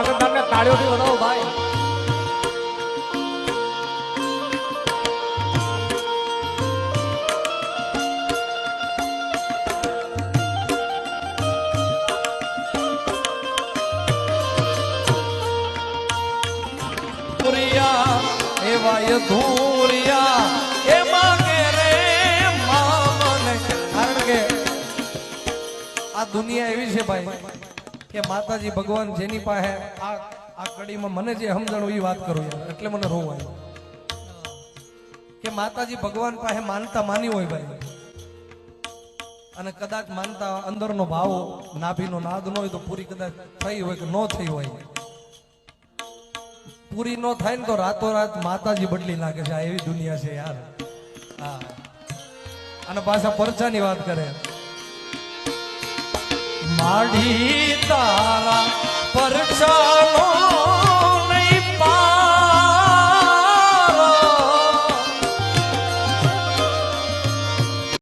ભાગતદારને તાળીઓથી વધાવો ભાઈ. એવા ધૂરિયા એ માંગે રે મામને. કારણ કે આ દુનિયા એવી છે ભાઈ કે માતાજી ભગવાન જેની પાસે આ કડીમાં મને જે સમજણ એ વાત કરું યાર, એટલે મને રોવ આવ્યો કે માતાજી ભગવાન પાસે માનતા માની હોય ભાઈ, અને કદાચ માનતા અંદરનો ભાવ નાભીનો નાદ ન હોય તો પૂરી કદાચ થઈ હોય કે ન થઈ હોય, પૂરી નો થાય ને તો રાતોરાત માતાજી બદલી નાખે છે. આ એવી દુનિયા છે યાર. હા, અને પાછા પરચાની વાત કરે. માડી